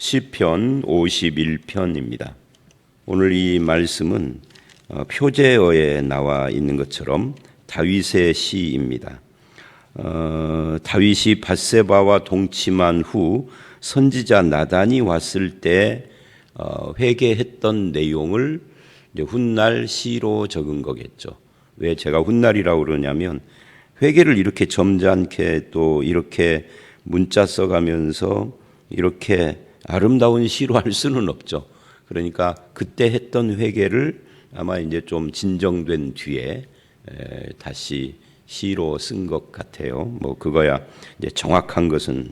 시편 51편입니다. 오늘 이 말씀은 표제어에 나와 있는 것처럼 다윗의 시입니다. 다윗이 밧세바와 동침한 후 선지자 나단이 왔을 때 회개했던 내용을 이제 훗날 시로 적은 거겠죠. 왜 제가 훗날이라고 그러냐면 회개를 이렇게 점잖게 또 이렇게 문자 써가면서 이렇게 아름다운 시로 할 수는 없죠. 그러니까 그때 했던 회개를 아마 이제 좀 진정된 뒤에 다시 시로 쓴 것 같아요. 뭐 그거야 이제 정확한 것은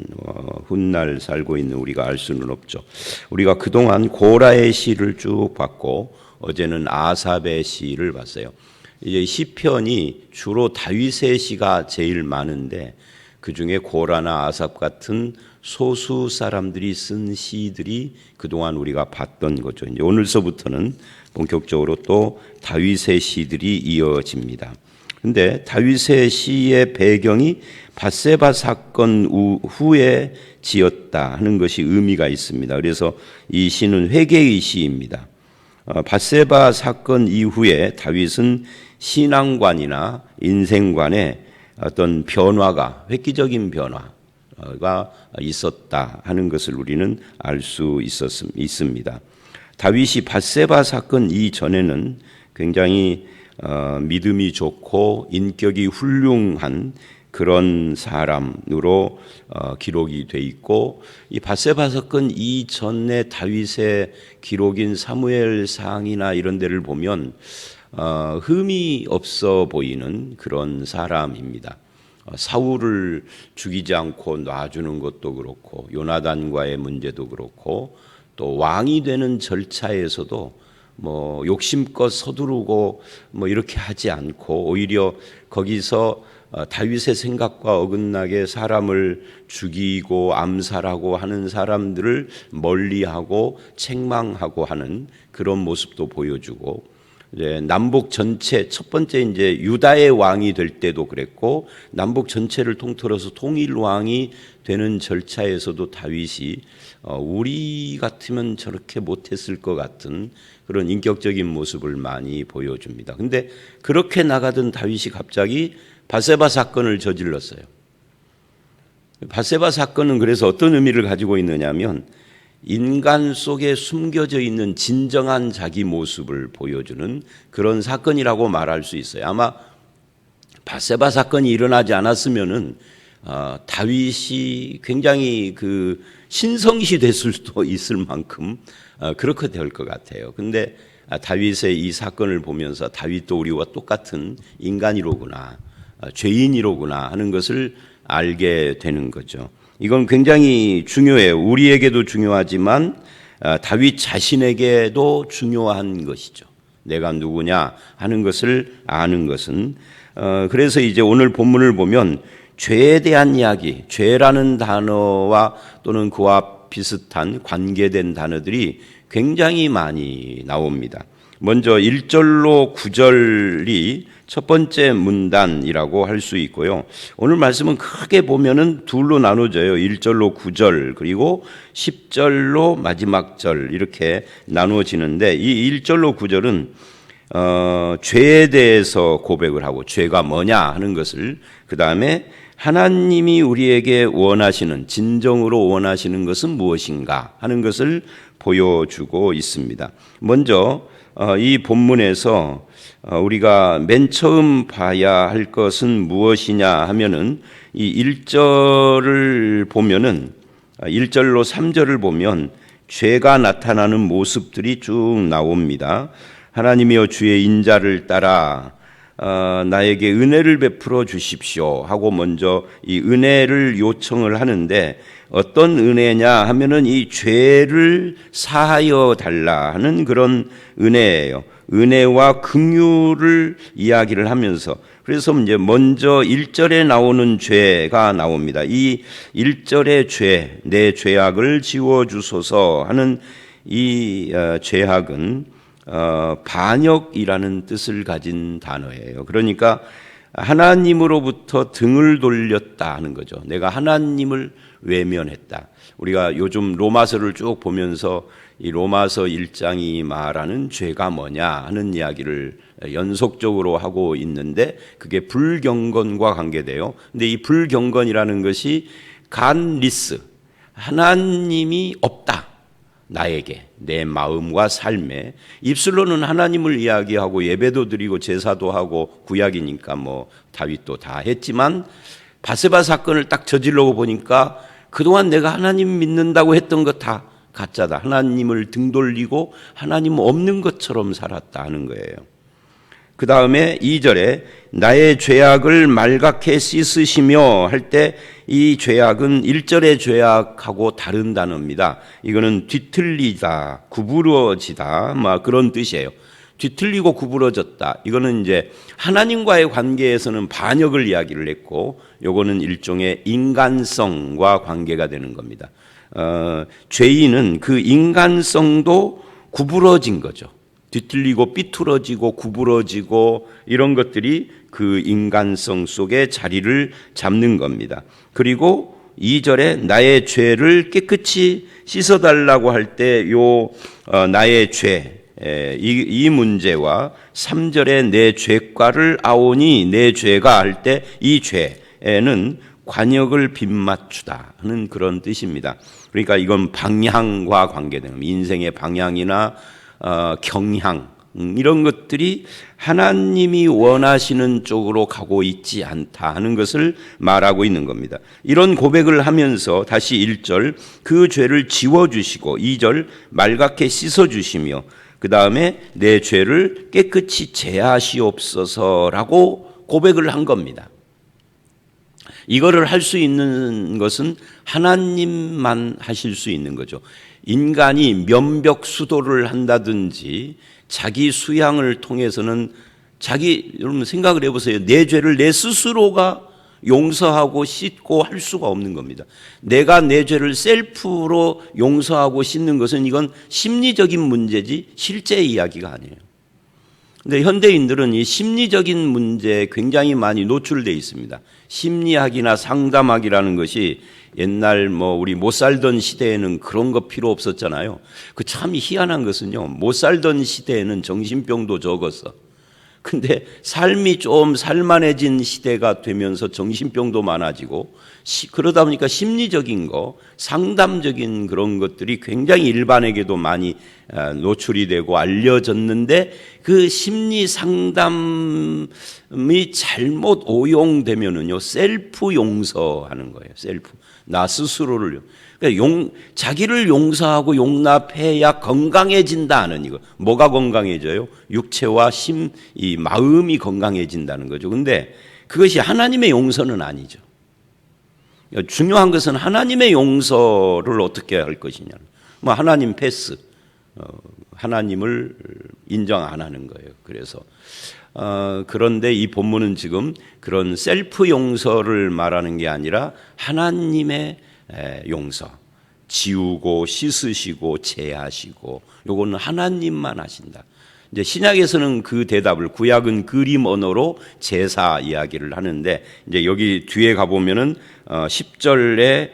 훗날 살고 있는 우리가 알 수는 없죠. 우리가 그동안 고라의 시를 쭉 봤고 어제는 아삽의 시를 봤어요. 이제 시편이 주로 다윗의 시가 제일 많은데 그 중에 고라나 아삽 같은 소수 사람들이 쓴 시들이 그동안 우리가 봤던 거죠. 이제 오늘서부터는 본격적으로 또 다윗의 시들이 이어집니다. 근데 다윗의 시의 배경이 밧세바 사건 후에 지었다 하는 것이 의미가 있습니다. 그래서 이 시는 회개의 시입니다. 밧세바 사건 이후에 다윗은 신앙관이나 인생관에 어떤 변화가 획기적인 변화가 있었다 하는 것을 우리는 알 수 있습니다. 다윗이 밧세바 사건 이전에는 굉장히 믿음이 좋고 인격이 훌륭한 그런 사람으로 기록이 돼 있고 이 밧세바 사건 이전에 다윗의 기록인 사무엘상이나 이런 데를 보면 흠이 없어 보이는 그런 사람입니다. 사울을 죽이지 않고 놔주는 것도 그렇고 요나단과의 문제도 그렇고 또 왕이 되는 절차에서도 뭐 욕심껏 서두르고 뭐 이렇게 하지 않고 오히려 거기서 다윗의 생각과 어긋나게 사람을 죽이고 암살하고 하는 사람들을 멀리하고 책망하고 하는 그런 모습도 보여주고 이제 남북 전체 첫 번째 이제 유다의 왕이 될 때도 그랬고 남북 전체를 통틀어서 통일 왕이 되는 절차에서도 다윗이 우리 같으면 저렇게 못했을 것 같은 그런 인격적인 모습을 많이 보여줍니다. 근데 그렇게 나가던 다윗이 갑자기 밧세바 사건을 저질렀어요. 밧세바 사건은 그래서 어떤 의미를 가지고 있느냐면 인간 속에 숨겨져 있는 진정한 자기 모습을 보여주는 그런 사건이라고 말할 수 있어요. 아마 밧세바 사건이 일어나지 않았으면은 다윗이 굉장히 그 신성시 됐을 수도 있을 만큼 그렇게 될 것 같아요. 근데 다윗의 이 사건을 보면서 다윗도 우리와 똑같은 인간이로구나, 죄인이로구나 하는 것을 알게 되는 거죠. 이건 굉장히 중요해요. 우리에게도 중요하지만 다윗 자신에게도 중요한 것이죠. 내가 누구냐 하는 것을 아는 것은 그래서 이제 오늘 본문을 보면 죄에 대한 이야기, 죄라는 단어와 또는 그와 비슷한 관계된 단어들이 굉장히 많이 나옵니다. 먼저 1절로 9절이 첫 번째 문단이라고 할 수 있고요. 오늘 말씀은 크게 보면은 둘로 나눠져요. 1절로 9절 그리고 10절로 마지막 절 이렇게 나누어지는데 이 1절로 9절은 죄에 대해서 고백을 하고 죄가 뭐냐 하는 것을 그 다음에 하나님이 우리에게 원하시는 진정으로 원하시는 것은 무엇인가 하는 것을 보여주고 있습니다. 먼저 이 본문에서 우리가 맨 처음 봐야 할 것은 무엇이냐 하면은 이 1절을 보면은 1절로 3절을 보면 죄가 나타나는 모습들이 쭉 나옵니다. 하나님이여 주의 인자를 따라 나에게 은혜를 베풀어 주십시오 하고 먼저 이 은혜를 요청을 하는데 어떤 은혜냐 하면은 이 죄를 사하여 달라 하는 그런 은혜예요. 은혜와 긍휼을 이야기를 하면서 그래서 이제 먼저 1절에 나오는 죄가 나옵니다. 이 1절의 죄, 내 죄악을 지워 주소서 하는 이 죄악은 반역이라는 뜻을 가진 단어예요. 그러니까 하나님으로부터 등을 돌렸다 하는 거죠. 내가 하나님을 외면했다. 우리가 요즘 로마서를 쭉 보면서 이 로마서 1장이 말하는 죄가 뭐냐 하는 이야기를 연속적으로 하고 있는데 그게 불경건과 관계돼요. 근데 이 불경건이라는 것이 간리스, 하나님이 없다. 나에게, 내 마음과 삶에. 입술로는 하나님을 이야기하고 예배도 드리고 제사도 하고 구약이니까 뭐 다윗도 다 했지만 바세바 사건을 딱 저질러고 보니까 그동안 내가 하나님 믿는다고 했던 것 다 가짜다. 하나님을 등 돌리고 하나님 없는 것처럼 살았다 하는 거예요. 그 다음에 2절에 나의 죄악을 말갛게 씻으시며 할 때 이 죄악은 1절의 죄악하고 다른 단어입니다. 이거는 뒤틀리다, 구부러지다, 막 그런 뜻이에요. 뒤틀리고 구부러졌다. 이거는 이제 하나님과의 관계에서는 반역을 이야기를 했고, 요거는 일종의 인간성과 관계가 되는 겁니다. 죄인은 그 인간성도 구부러진 거죠. 뒤틀리고 삐뚤어지고 구부러지고 이런 것들이 그 인간성 속에 자리를 잡는 겁니다. 그리고 2절에 나의 죄를 깨끗이 씻어달라고 할 때 나의 죄, 이 문제와 3절에 내 죄과를 아오니 내 죄가 할 때 이 죄에는 관역을 빗맞추다 하는 그런 뜻입니다. 그러니까 이건 방향과 관계되는 겁니다. 인생의 방향이나 경향 이런 것들이 하나님이 원하시는 쪽으로 가고 있지 않다 하는 것을 말하고 있는 겁니다. 이런 고백을 하면서 다시 1절 그 죄를 지워주시고 2절 말갛게 씻어주시며 그 다음에 내 죄를 깨끗이 제하시옵소서라고 고백을 한 겁니다. 이거를 할 수 있는 것은 하나님만 하실 수 있는 거죠. 인간이 면벽수도를 한다든지 자기 수양을 통해서는 여러분 생각을 해보세요. 내 죄를 내 스스로가 용서하고 씻고 할 수가 없는 겁니다. 내가 내 죄를 셀프로 용서하고 씻는 것은 이건 심리적인 문제지 실제 이야기가 아니에요. 근데 현대인들은 이 심리적인 문제에 굉장히 많이 노출되어 있습니다. 심리학이나 상담학이라는 것이 옛날 우리 못 살던 시대에는 그런 거 필요 없었잖아요. 그 참 희한한 것은요. 못 살던 시대에는 정신병도 적었어. 근데 삶이 좀 살만해진 시대가 되면서 정신병도 많아지고 그러다 보니까 심리적인 거, 상담적인 그런 것들이 굉장히 일반에게도 많이 노출이 되고 알려졌는데 그 심리 상담이 잘못 오용되면은요 셀프 용서하는 거예요. 셀프 나 스스로를 그러니까 자기를 용서하고 용납해야 건강해진다는 이거. 뭐가 건강해져요? 육체와 이 마음이 건강해진다는 거죠. 근데 그것이 하나님의 용서는 아니죠. 중요한 것은 하나님의 용서를 어떻게 할 것이냐. 하나님 패스. 하나님을 인정 안 하는 거예요. 그래서 그런데 이 본문은 지금 그런 셀프 용서를 말하는 게 아니라 하나님의 용서, 지우고 씻으시고 제하시고 요거는 하나님만 하신다. 이제 신약에서는 그 대답을 구약은 그림 언어로 제사 이야기를 하는데 이제 여기 뒤에 가보면은 10절에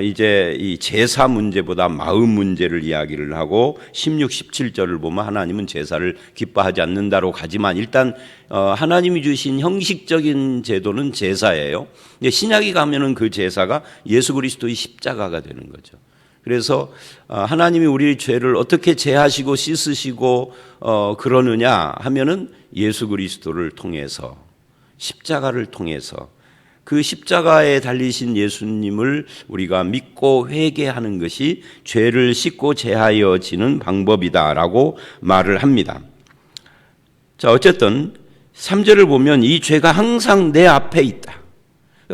이제 이 제사 문제보다 마음 문제를 이야기를 하고 16, 17절을 보면 하나님은 제사를 기뻐하지 않는다로 가지만 일단 하나님이 주신 형식적인 제도는 제사예요. 근데 신약에 가면은 그 제사가 예수 그리스도의 십자가가 되는 거죠. 그래서 하나님이 우리 죄를 어떻게 제하시고 씻으시고 그러느냐 하면은 예수 그리스도를 통해서 십자가를 통해서 그 십자가에 달리신 예수님을 우리가 믿고 회개하는 것이 죄를 씻고 제하여지는 방법이다라고 말을 합니다. 자, 어쨌든 3절을 보면 이 죄가 항상 내 앞에 있다.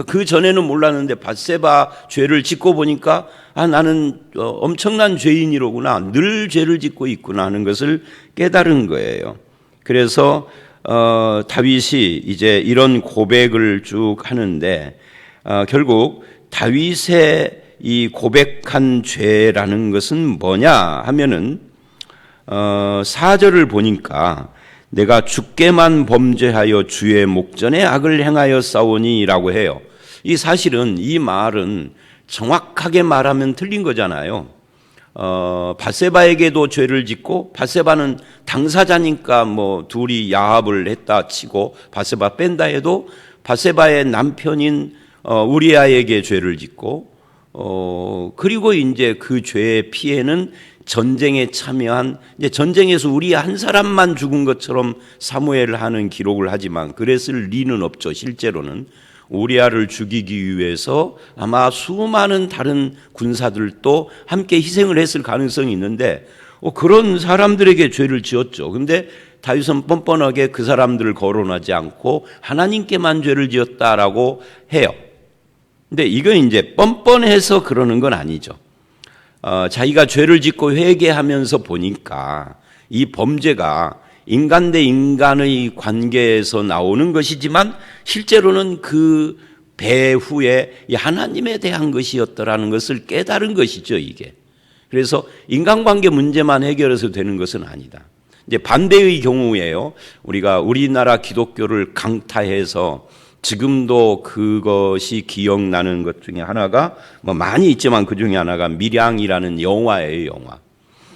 그 전에는 몰랐는데 밧세바 죄를 짓고 보니까 나는 엄청난 죄인이로구나. 늘 죄를 짓고 있구나 하는 것을 깨달은 거예요. 그래서 다윗이 이제 이런 고백을 쭉 하는데 결국 다윗의 이 고백한 죄라는 것은 뭐냐 하면은 4절을 보니까 내가 주께만 범죄하여 주의 목전에 악을 행하여 싸우니라고 해요. 이 사실은 이 말은 정확하게 말하면 틀린 거잖아요. 밧세바에게도 죄를 짓고, 밧세바는 당사자니까 뭐 둘이 야합을 했다 치고 밧세바 뺀다 해도 밧세바의 남편인 우리아에게 죄를 짓고, 그리고 이제 그 죄의 피해는 전쟁에 참여한, 이제 전쟁에서 우리아 한 사람만 죽은 것처럼 사무엘을 하는 기록을 하지만 그랬을 리는 없죠. 실제로는 우리아를 죽이기 위해서 아마 수많은 다른 군사들도 함께 희생을 했을 가능성이 있는데, 그런 사람들에게 죄를 지었죠. 근데 다윗은 뻔뻔하게 그 사람들을 거론하지 않고 하나님께만 죄를 지었다라고 해요. 근데 이건 이제 뻔뻔해서 그러는 건 아니죠. 자기가 죄를 짓고 회개하면서 보니까 이 범죄가 인간 대 인간의 관계에서 나오는 것이지만 실제로는 그 배후에 하나님에 대한 것이었더라는 것을 깨달은 것이죠, 이게. 그래서 인간관계 문제만 해결해서 되는 것은 아니다. 이제 반대의 경우에요. 우리나라 기독교를 강타해서 지금도 그것이 기억나는 것 중에 하나가 뭐 많이 있지만 그 중에 하나가 밀양이라는 영화예요, 영화.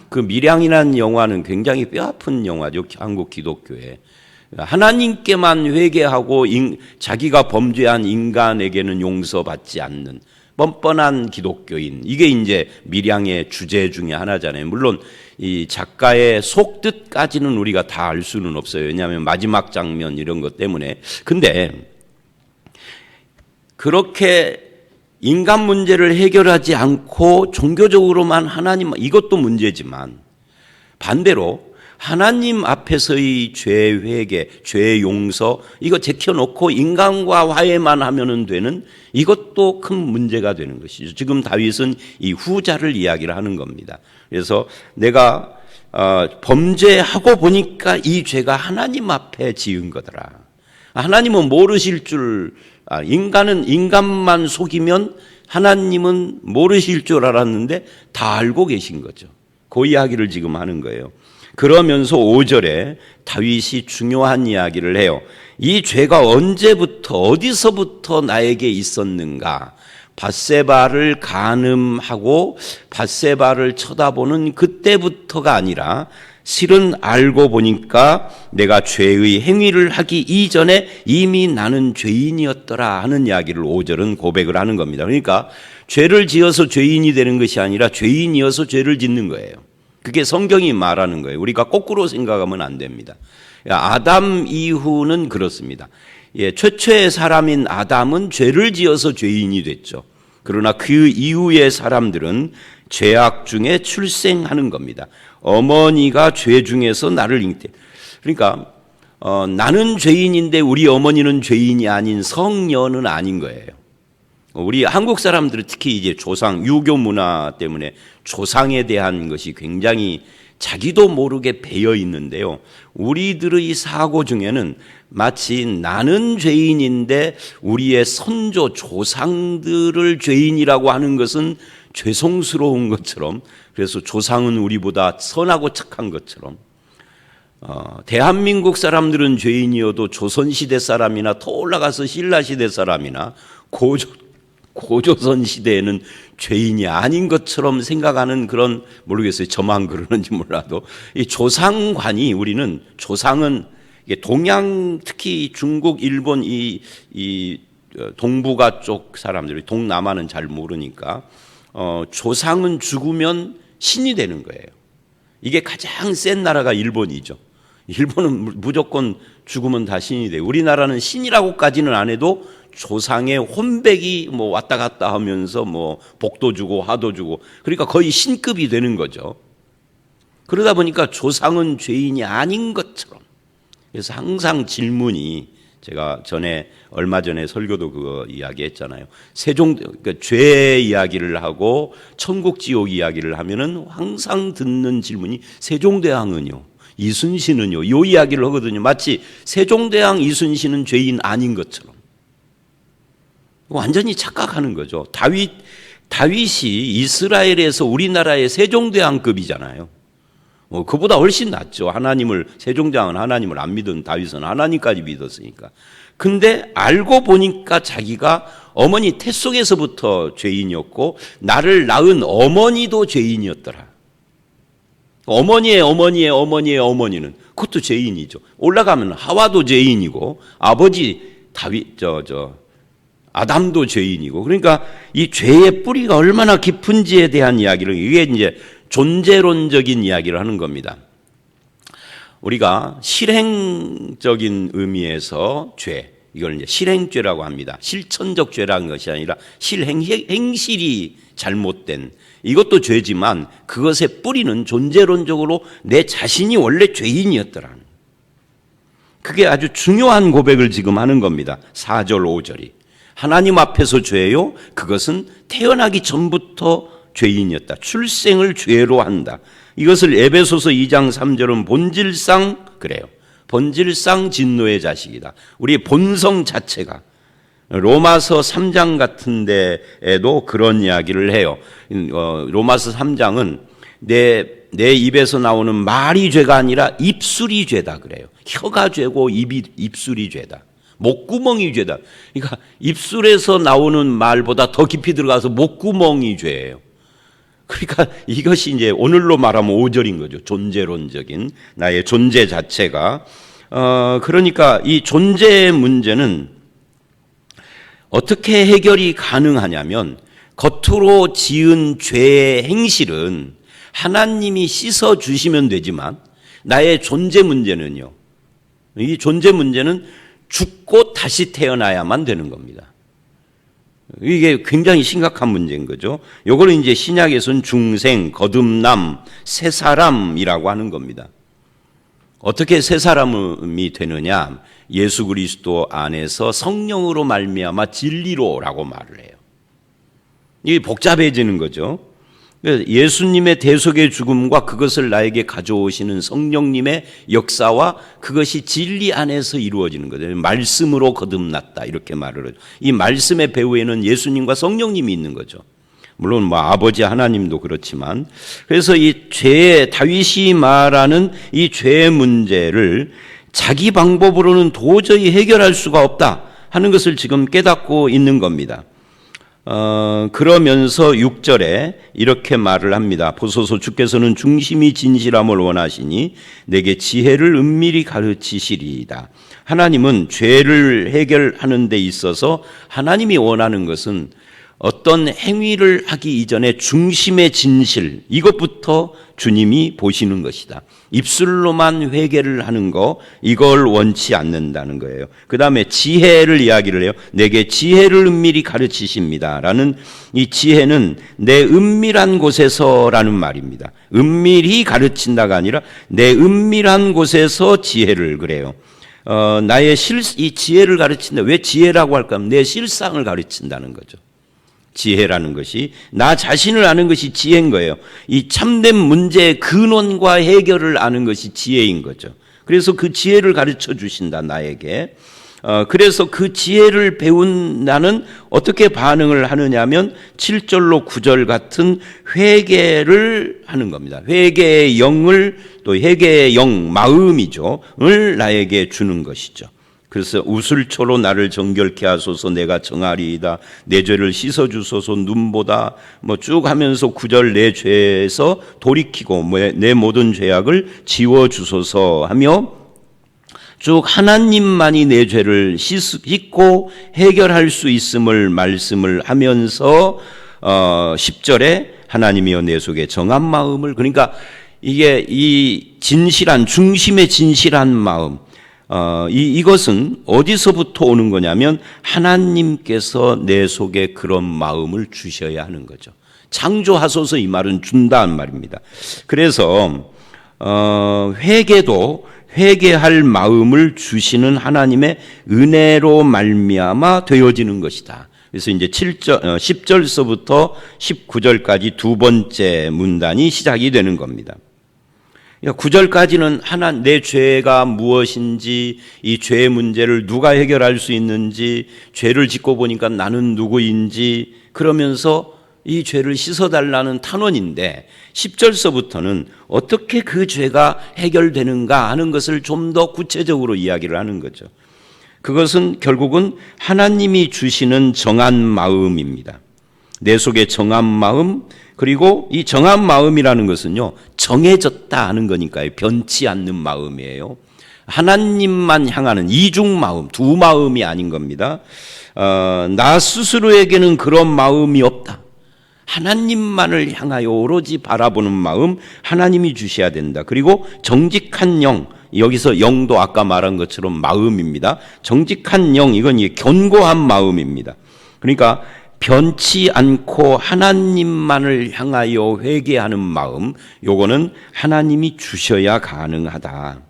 그 밀양이라는 영화는 굉장히 뼈아픈 영화죠, 한국 기독교에. 하나님께만 회개하고 자기가 범죄한 인간에게는 용서받지 않는 뻔뻔한 기독교인, 이게 이제 밀양의 주제 중에 하나잖아요. 물론 이 작가의 속뜻까지는 우리가 다 알 수는 없어요. 왜냐하면 마지막 장면 이런 것 때문에. 근데 그렇게 인간 문제를 해결하지 않고 종교적으로만 하나님, 이것도 문제지만 반대로 하나님 앞에서의 죄 회개, 죄 용서, 이거 제껴놓고 인간과 화해만 하면 되는, 이것도 큰 문제가 되는 것이죠. 지금 다윗은 이 후자를 이야기를 하는 겁니다. 그래서 내가 범죄하고 보니까 이 죄가 하나님 앞에 지은 거더라. 하나님은 모르실 줄, 인간만 속이면 하나님은 모르실 줄 알았는데 다 알고 계신 거죠. 그 이야기를 지금 하는 거예요. 그러면서 5절에 다윗이 중요한 이야기를 해요. 이 죄가 언제부터 어디서부터 나에게 있었는가? 밧세바를 간음하고 밧세바를 쳐다보는 그때부터가 아니라 실은 알고 보니까 내가 죄의 행위를 하기 이전에 이미 나는 죄인이었더라 하는 이야기를 5절은 고백을 하는 겁니다. 그러니까 죄를 지어서 죄인이 되는 것이 아니라 죄인이어서 죄를 짓는 거예요. 그게 성경이 말하는 거예요. 우리가 거꾸로 생각하면 안 됩니다. 아담 이후는 그렇습니다. 최초의 사람인 아담은 죄를 지어서 죄인이 됐죠. 그러나 그 이후의 사람들은 죄악 중에 출생하는 겁니다. 어머니가 죄 중에서 나를 잉태. 그러니까 나는 죄인인데 우리 어머니는 죄인이 아닌 성녀는 아닌 거예요. 우리 한국 사람들은 특히 이제 조상, 유교 문화 때문에 조상에 대한 것이 굉장히 자기도 모르게 배어 있는데요. 우리들의 사고 중에는 마치 나는 죄인인데 우리의 선조, 조상들을 죄인이라고 하는 것은 죄송스러운 것처럼, 그래서 조상은 우리보다 선하고 착한 것처럼, 대한민국 사람들은 죄인이어도 조선시대 사람이나 더 올라가서 신라시대 사람이나 고조선 시대에는 죄인이 아닌 것처럼 생각하는 그런, 모르겠어요. 저만 그러는지 몰라도 이 조상관이, 우리는 조상은 동양, 특히 중국, 일본 이 동북아 쪽 사람들이, 동남아는 잘 모르니까 조상은 죽으면 신이 되는 거예요. 이게 가장 센 나라가 일본이죠. 일본은 무조건 죽으면 다 신이 돼요. 우리나라는 신이라고까지는 안 해도 조상의 혼백이 뭐 왔다 갔다 하면서 뭐 복도 주고 화도 주고, 그러니까 거의 신급이 되는 거죠. 그러다 보니까 조상은 죄인이 아닌 것처럼. 그래서 항상 질문이, 제가 얼마 전에 설교도 그거 이야기했잖아요. 그러니까 죄 이야기를 하고 천국 지옥 이야기를 하면은 항상 듣는 질문이 세종대왕은요, 이순신은요, 이 이야기를 하거든요. 마치 세종대왕, 이순신은 죄인 아닌 것처럼. 완전히 착각하는 거죠. 다윗이 이스라엘에서 우리나라의 세종대왕급이잖아요. 그보다 훨씬 낫죠. 세종대왕은 하나님을 안 믿은 다윗은 하나님까지 믿었으니까. 근데 알고 보니까 자기가 어머니 태 속에서부터 죄인이었고 나를 낳은 어머니도 죄인이었더라. 어머니의 어머니는 그것도 죄인이죠. 올라가면 하와도 죄인이고 아버지 아담도 죄인이고, 그러니까 이 죄의 뿌리가 얼마나 깊은지에 대한 이야기를, 이게 이제 존재론적인 이야기를 하는 겁니다. 우리가 실행적인 의미에서 죄, 이걸 이제 실행죄라고 합니다. 실천적 죄라는 것이 아니라 행실이 잘못된, 이것도 죄지만 그것의 뿌리는 존재론적으로 내 자신이 원래 죄인이었더라는, 그게 아주 중요한 고백을 지금 하는 겁니다. 4절 5절이 하나님 앞에서 죄요, 그것은 태어나기 전부터 죄인이었다. 출생을 죄로 한다. 이것을 에베소서 2장 3절은 본질상 그래요. 본질상 진노의 자식이다. 우리 본성 자체가, 로마서 3장 같은 데에도 그런 이야기를 해요. 로마서 3장은 내 입에서 나오는 말이 죄가 아니라 입술이 죄다 그래요. 혀가 죄고 입술이 죄다. 목구멍이 죄다. 그러니까 입술에서 나오는 말보다 더 깊이 들어가서 목구멍이 죄예요. 그러니까 이것이 이제 오늘로 말하면 5절인 거죠. 존재론적인 나의 존재 자체가. 그러니까 이 존재의 문제는 어떻게 해결이 가능하냐면, 겉으로 지은 죄의 행실은 하나님이 씻어 주시면 되지만 나의 존재 문제는요, 이 존재 문제는 죽고 다시 태어나야만 되는 겁니다. 이게 굉장히 심각한 문제인 거죠. 요거는 이제 신약에서는 중생, 거듭남, 새 사람이라고 하는 겁니다. 어떻게 새 사람이 되느냐? 예수 그리스도 안에서 성령으로 말미암아 진리로라고 말을 해요. 이게 복잡해지는 거죠. 예수님의 대속의 죽음과 그것을 나에게 가져오시는 성령님의 역사와 그것이 진리 안에서 이루어지는 거죠. 말씀으로 거듭났다 이렇게 말을 하죠. 이 말씀의 배후에는 예수님과 성령님이 있는 거죠. 물론 뭐 아버지 하나님도 그렇지만, 그래서 이 죄의, 다윗이 말하는 이 죄의 문제를 자기 방법으로는 도저히 해결할 수가 없다 하는 것을 지금 깨닫고 있는 겁니다. 그러면서 6절에 이렇게 말을 합니다. 보소서, 주께서는 중심이 진실함을 원하시니 내게 지혜를 은밀히 가르치시리이다. 하나님은 죄를 해결하는 데 있어서 하나님이 원하는 것은 어떤 행위를 하기 이전에 중심의 진실, 이것부터 주님이 보시는 것이다. 입술로만 회개를 하는 거, 이걸 원치 않는다는 거예요. 그 다음에 지혜를 이야기를 해요. 내게 지혜를 은밀히 가르치십니다 라는 이 지혜는 내 은밀한 곳에서라는 말입니다. 은밀히 가르친다가 아니라 내 은밀한 곳에서 지혜를, 그래요. 나의 이 지혜를 가르친다. 왜 지혜라고 할까 하면 내 실상을 가르친다는 거죠. 지혜라는 것이 나 자신을 아는 것이 지혜인 거예요. 이 참된 문제의 근원과 해결을 아는 것이 지혜인 거죠. 그래서 그 지혜를 가르쳐 주신다, 나에게. 그래서 그 지혜를 배운 나는 어떻게 반응을 하느냐면 7절로 9절 같은 회개를 하는 겁니다. 회개의 영을, 또 회개의 영, 마음이죠, 을 나에게 주는 것이죠. 그래서 우슬초로 나를 정결케 하소서, 내가 정하리이다. 내 죄를 씻어주소서, 눈보다, 쭉 하면서 9절 내 죄에서 돌이키고 내 모든 죄악을 지워주소서 하며 쭉 하나님만이 내 죄를 씻고 해결할 수 있음을 말씀을 하면서 10절에 하나님이여 내 속에 정한 마음을, 그러니까 이게 이 진실한, 중심의 진실한 마음, 이것은 어디서부터 오는 거냐면 하나님께서 내 속에 그런 마음을 주셔야 하는 거죠. 창조하소서, 이 말은 준다는 말입니다. 그래서 회개도 회개할 마음을 주시는 하나님의 은혜로 말미암아 되어지는 것이다. 그래서 이제 10절서부터 19절까지 두 번째 문단이 시작이 되는 겁니다. 9절까지는 내 죄가 무엇인지, 이 죄의 문제를 누가 해결할 수 있는지, 죄를 짓고 보니까 나는 누구인지, 그러면서 이 죄를 씻어달라는 탄원인데, 10절서부터는 어떻게 그 죄가 해결되는가 하는 것을 좀 더 구체적으로 이야기를 하는 거죠. 그것은 결국은 하나님이 주시는 정한 마음입니다. 내 속에 정한 마음, 그리고 이 정한 마음이라는 것은요, 정해졌다 하는 거니까요. 변치 않는 마음이에요. 하나님만 향하는 이중 마음, 두 마음이 아닌 겁니다. 나 스스로에게는 그런 마음이 없다. 하나님만을 향하여 오로지 바라보는 마음, 하나님이 주셔야 된다. 그리고 정직한 영, 여기서 영도 아까 말한 것처럼 마음입니다. 정직한 영, 이건 견고한 마음입니다. 그러니까 변치 않고 하나님만을 향하여 회개하는 마음, 요거는 하나님이 주셔야 가능하다.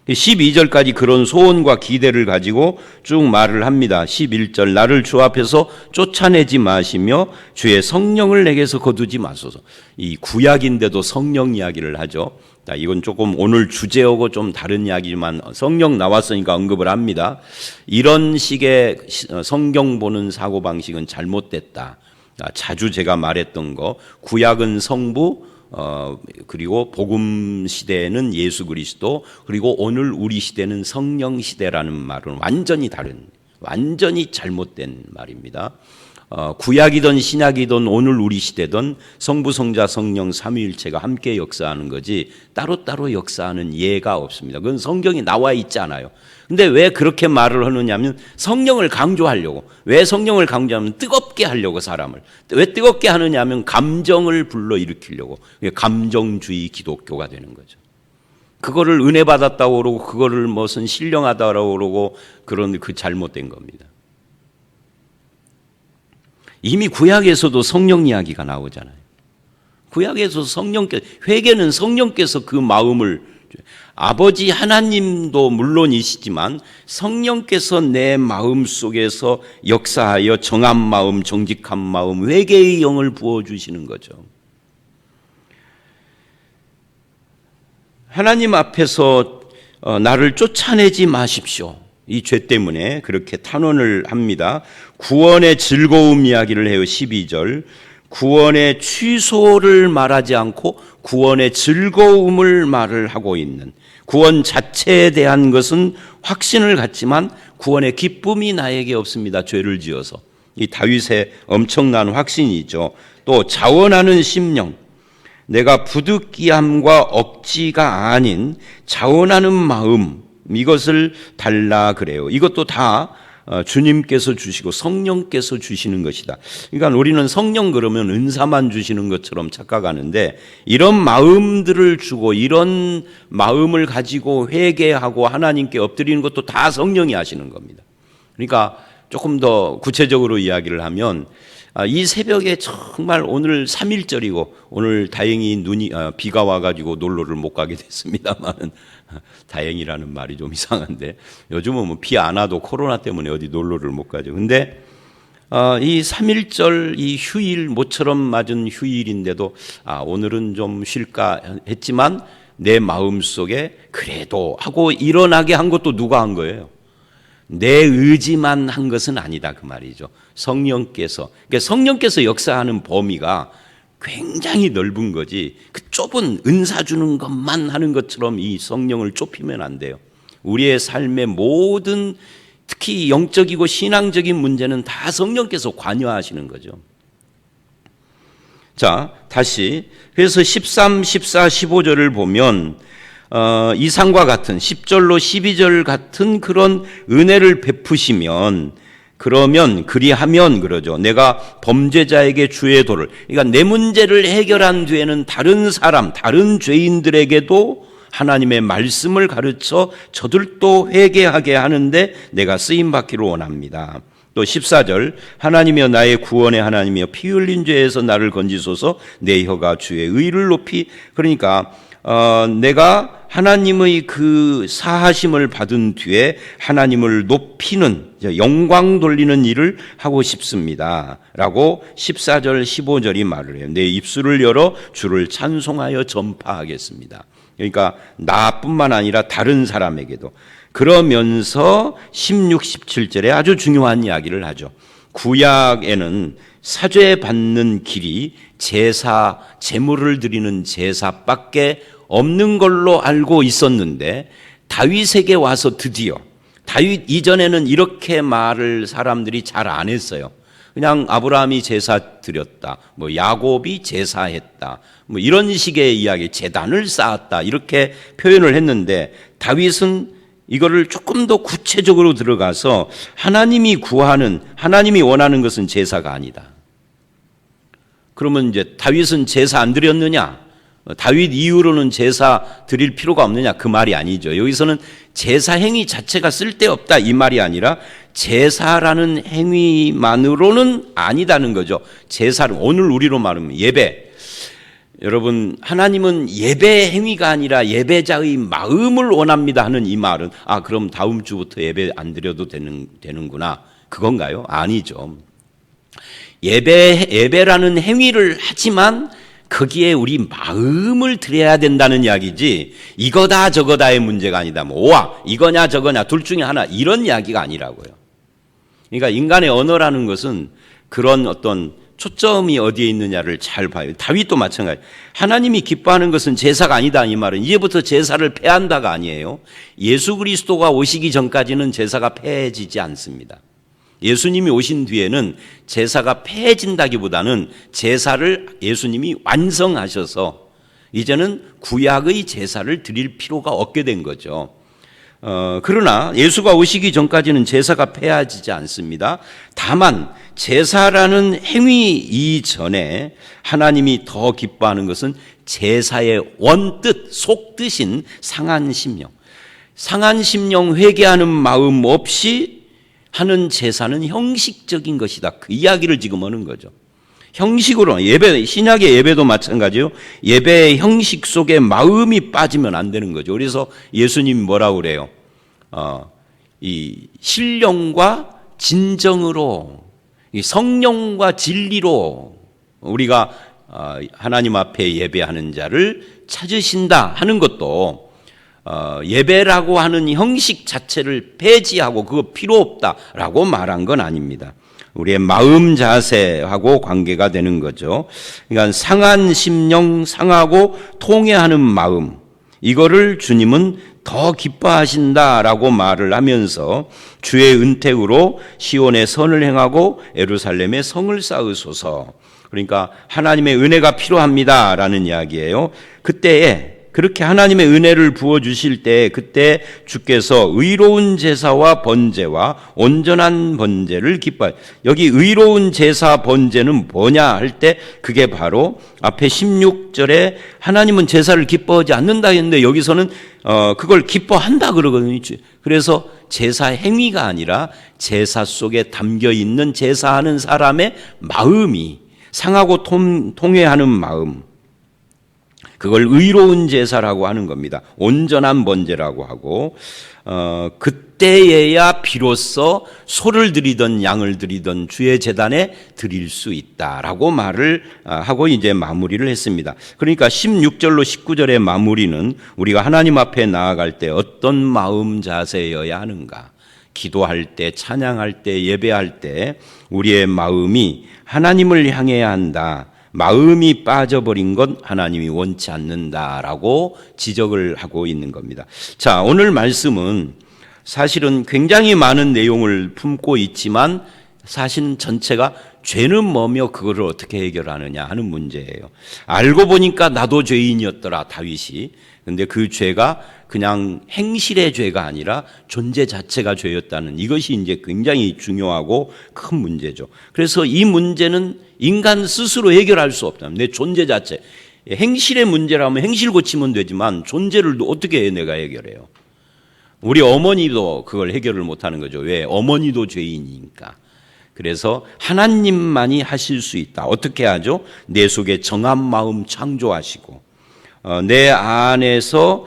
12절까지 그런 소원과 기대를 가지고 쭉 말을 합니다. 11절, 나를 주 앞에서 쫓아내지 마시며 주의 성령을 내게서 거두지 마소서. 이 구약인데도 성령 이야기를 하죠. 이건 조금 오늘 주제하고 좀 다른 이야기지만 성령 나왔으니까 언급을 합니다. 이런 식의 성경 보는 사고방식은 잘못됐다. 자주 제가 말했던 거, 구약은 성부, 그리고 복음 시대에는 예수 그리스도, 그리고 오늘 우리 시대는 성령 시대라는 말은 완전히 다른, 완전히 잘못된 말입니다. 구약이든 신약이든 오늘 우리 시대든 성부, 성자, 성령 삼위일체가 함께 역사하는 거지 따로따로 역사하는 예가 없습니다. 그건 성경이 나와 있잖아요. 근데 왜 그렇게 말을 하느냐면 성령을 강조하려고. 왜 성령을 강조하면 뜨겁게 하려고 사람을. 왜 뜨겁게 하느냐면 감정을 불러일으키려고. 감정주의 기독교가 되는 거죠. 그거를 은혜 받았다고 그러고 그거를 무슨 신령하다고 그러고 그런 그 잘못된 겁니다. 이미 구약에서도 성령 이야기가 나오잖아요. 구약에서 회개는 성령께서 그 마음을, 아버지 하나님도 물론이시지만 성령께서 내 마음 속에서 역사하여 정한 마음, 정직한 마음, 회개의 영을 부어주시는 거죠. 하나님 앞에서 나를 쫓아내지 마십시오. 이 죄 때문에 그렇게 탄원을 합니다. 구원의 즐거움 이야기를 해요. 12절. 구원의 취소를 말하지 않고 구원의 즐거움을 말을 하고 있는, 구원 자체에 대한 것은 확신을 갖지만 구원의 기쁨이 나에게 없습니다. 죄를 지어서. 이 다윗의 엄청난 확신이죠. 또 자원하는 심령, 내가 부득이함과 억지가 아닌 자원하는 마음, 이것을 달라 그래요. 이것도 다 주님께서 주시고 성령께서 주시는 것이다. 그러니까 우리는 성령 그러면 은사만 주시는 것처럼 착각하는데, 이런 마음들을 주고 이런 마음을 가지고 회개하고 하나님께 엎드리는 것도 다 성령이 하시는 겁니다. 그러니까 조금 더 구체적으로 이야기를 하면, 이 새벽에 정말 오늘 3.1절이고 오늘 다행히 비가 와가지고 놀러를 못 가게 됐습니다만, 다행이라는 말이 좀 이상한데 요즘은 뭐 비 안 와도 코로나 때문에 어디 놀러를 못 가죠. 근데 이 3.1절 이 휴일, 모처럼 맞은 휴일인데도 오늘은 좀 쉴까 했지만 내 마음속에 그래도 하고 일어나게 한 것도 누가 한 거예요? 내 의지만 한 것은 아니다 그 말이죠. 성령께서, 그러니까 성령께서 역사하는 범위가 굉장히 넓은 거지, 그 좁은 은사 주는 것만 하는 것처럼 이 성령을 좁히면 안 돼요. 우리의 삶의 모든, 특히 영적이고 신앙적인 문제는 다 성령께서 관여하시는 거죠. 자, 다시 그래서 13, 14, 15절을 보면 이상과 같은 10절로 12절 같은 그런 은혜를 베푸시면, 그러면 그리하면 그러죠. 내가 범죄자에게 주의 도를, 그러니까 내 문제를 해결한 뒤에는 다른 사람, 다른 죄인들에게도 하나님의 말씀을 가르쳐 저들도 회개하게 하는데 내가 쓰임받기를 원합니다. 또 14절, 하나님이여 나의 구원의 하나님이여 피 흘린 죄에서 나를 건지소서, 내 혀가 주의 의를 높이, 그러니까 내가 하나님의 그 사하심을 받은 뒤에 하나님을 높이는, 영광 돌리는 일을 하고 싶습니다 라고 14절 15절이 말을 해요. 내 입술을 열어 주를 찬송하여 전파하겠습니다. 그러니까 나뿐만 아니라 다른 사람에게도. 그러면서 16, 17절에 아주 중요한 이야기를 하죠. 구약에는 사죄 받는 길이 제사, 제물을 드리는 제사밖에 없는 걸로 알고 있었는데 다윗에게 와서 드디어 다윗 이전에는 이렇게 말을 사람들이 잘 안 했어요. 그냥 아브라함이 제사 드렸다, 뭐 야곱이 제사했다, 뭐 이런 식의 이야기, 제단을 쌓았다 이렇게 표현을 했는데 다윗은 이거를 조금 더 구체적으로 들어가서 하나님이 구하는, 하나님이 원하는 것은 제사가 아니다. 그러면 이제 다윗은 제사 안 드렸느냐? 다윗 이후로는 제사 드릴 필요가 없느냐? 그 말이 아니죠. 여기서는 제사 행위 자체가 쓸데없다 이 말이 아니라 제사라는 행위만으로는 아니다는 거죠. 제사를 오늘 우리로 말하면 예배. 여러분, 하나님은 예배 행위가 아니라 예배자의 마음을 원합니다 하는 이 말은 그럼 다음 주부터 예배 안 드려도 되는구나 그건가요? 아니죠. 예배라는 행위를 하지만 거기에 우리 마음을 드려야 된다는 이야기지 이거다 저거다의 문제가 아니다. 뭐 이거냐 저거냐 둘 중에 하나 이런 이야기가 아니라고요. 그러니까 인간의 언어라는 것은 그런 어떤 초점이 어디에 있느냐를 잘 봐요. 다윗도 마찬가지. 하나님이 기뻐하는 것은 제사가 아니다 이 말은 이제부터 제사를 폐한다가 아니에요. 예수 그리스도가 오시기 전까지는 제사가 폐해지지 않습니다. 예수님이 오신 뒤에는 제사가 폐해진다기보다는 제사를 예수님이 완성하셔서 이제는 구약의 제사를 드릴 필요가 없게 된 거죠. 그러나 예수가 오시기 전까지는 제사가 폐해지지 않습니다. 다만 제사라는 행위 이전에 하나님이 더 기뻐하는 것은 제사의 원뜻, 속뜻인 상한 심령. 상한 심령 회개하는 마음 없이 하는 제사는 형식적인 것이다. 그 이야기를 지금 하는 거죠. 형식으로 예배, 신약의 예배도 마찬가지요. 예배의 형식 속에 마음이 빠지면 안 되는 거죠. 그래서 예수님 뭐라고 그래요? 이 신령과 진정으로, 이 성령과 진리로 우리가 하나님 앞에 예배하는 자를 찾으신다 하는 것도 예배라고 하는 형식 자체를 폐지하고 그거 필요 없다라고 말한 건 아닙니다. 우리의 마음 자세하고 관계가 되는 거죠. 그러니까 상한 심령, 상하고 통회하는 마음, 이거를 주님은 더 기뻐하신다라고 말을 하면서 주의 은택으로 시온의 선을 행하고 예루살렘의 성을 쌓으소서. 그러니까 하나님의 은혜가 필요합니다라는 이야기예요. 그때에 그렇게 하나님의 은혜를 부어주실 때 그때 주께서 의로운 제사와 번제와 온전한 번제를 기뻐하여. 여기 의로운 제사 번제는 뭐냐 할 때 그게 바로 앞에 16절에 하나님은 제사를 기뻐하지 않는다 했는데 여기서는 그걸 기뻐한다 그러거든요. 그래서 제사 행위가 아니라 제사 속에 담겨 있는 제사하는 사람의 마음이 상하고 통회하는 마음, 그걸 의로운 제사라고 하는 겁니다. 온전한 번제라고 하고 그때에야 비로소 소를 드리던 양을 드리던 주의 제단에 드릴 수 있다라고 말을 하고 이제 마무리를 했습니다. 그러니까 16절로 19절의 마무리는 우리가 하나님 앞에 나아갈 때 어떤 마음 자세여야 하는가? 기도할 때, 찬양할 때, 예배할 때 우리의 마음이 하나님을 향해야 한다. 마음이 빠져버린 건 하나님이 원치 않는다라고 지적을 하고 있는 겁니다. 자, 오늘 말씀은 사실은 굉장히 많은 내용을 품고 있지만 사실 전체가 죄는 뭐며 그거를 어떻게 해결하느냐 하는 문제예요. 알고 보니까 나도 죄인이었더라 다윗이. 근데 그 죄가 그냥 행실의 죄가 아니라 존재 자체가 죄였다는 이것이 이제 굉장히 중요하고 큰 문제죠. 그래서 이 문제는 인간 스스로 해결할 수 없다. 내 존재 자체. 행실의 문제라면 행실 고치면 되지만 존재를 어떻게 내가 해결해요? 우리 어머니도 그걸 해결을 못하는 거죠. 왜? 어머니도 죄인이니까. 그래서 하나님만이 하실 수 있다. 어떻게 하죠? 내 속에 정한 마음 창조하시고 내 안에서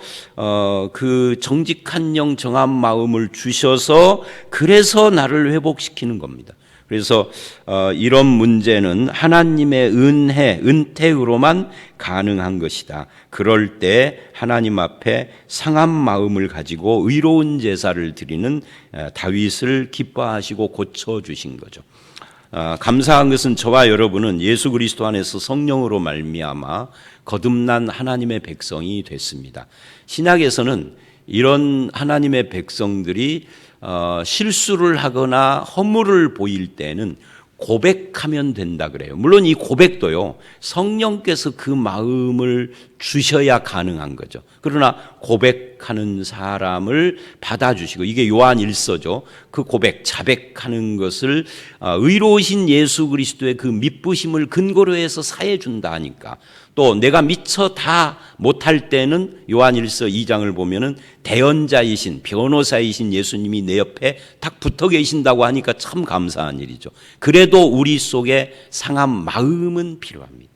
그 정직한 영 정한 마음을 주셔서 그래서 나를 회복시키는 겁니다. 그래서 이런 문제는 하나님의 은혜, 은택으로만 가능한 것이다. 그럴 때 하나님 앞에 상한 마음을 가지고 의로운 제사를 드리는 다윗을 기뻐하시고 고쳐주신 거죠. 감사한 것은 저와 여러분은 예수 그리스도 안에서 성령으로 말미암아 거듭난 하나님의 백성이 됐습니다. 신약에서는 이런 하나님의 백성들이 실수를 하거나 허물을 보일 때는 고백하면 된다 그래요. 물론 이 고백도요, 성령께서 그 마음을 주셔야 가능한 거죠. 그러나 고백하는 사람을 받아주시고, 이게 요한 1서죠. 그 고백, 자백하는 것을 의로우신 예수 그리스도의 그 미쁘심을 근거로 해서 사해 준다 하니까, 또 내가 미처 다 못할 때는 요한 1서 2장을 보면은 대언자이신, 변호사이신 예수님이 내 옆에 딱 붙어 계신다고 하니까 참 감사한 일이죠. 그래도 우리 속에 상한 마음은 필요합니다.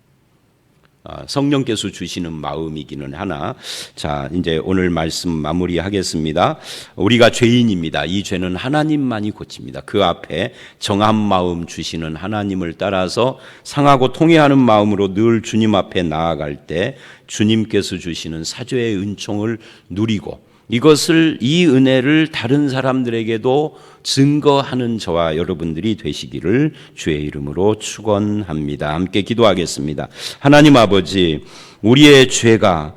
성령께서 주시는 마음이기는 하나, 자, 이제 오늘 말씀 마무리하겠습니다. 우리가 죄인입니다. 이 죄는 하나님만이 고칩니다. 그 앞에 정한 마음 주시는 하나님을 따라서 상하고 통회하는 마음으로 늘 주님 앞에 나아갈 때 주님께서 주시는 사죄의 은총을 누리고, 이것을, 이 은혜를 다른 사람들에게도 증거하는 저와 여러분들이 되시기를 주의 이름으로 축원합니다. 함께 기도하겠습니다. 하나님 아버지, 우리의 죄가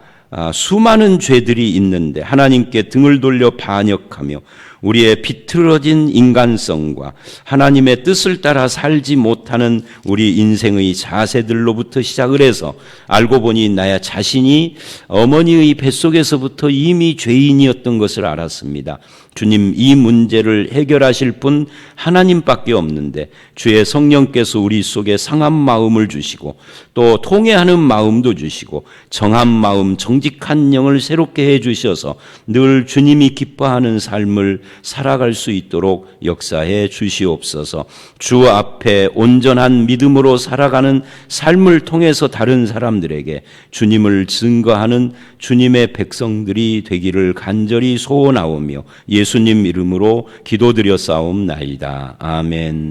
수많은 죄들이 있는데 하나님께 등을 돌려 반역하며 우리의 비틀어진 인간성과 하나님의 뜻을 따라 살지 못하는 우리 인생의 자세들로부터 시작을 해서 알고 보니 나야 자신이 어머니의 뱃속에서부터 이미 죄인이었던 것을 알았습니다. 주님, 이 문제를 해결하실 분 하나님밖에 없는데 주의 성령께서 우리 속에 상한 마음을 주시고 또 통회하는 마음도 주시고 정한 마음, 정직한 영을 새롭게 해주셔서 늘 주님이 기뻐하는 삶을 살아갈 수 있도록 역사해 주시옵소서. 주 앞에 온전한 믿음으로 살아가는 삶을 통해서 다른 사람들에게 주님을 증거하는 주님의 백성들이 되기를 간절히 소원하오며 예수님 이름으로 기도드려 싸움나이다. 아멘.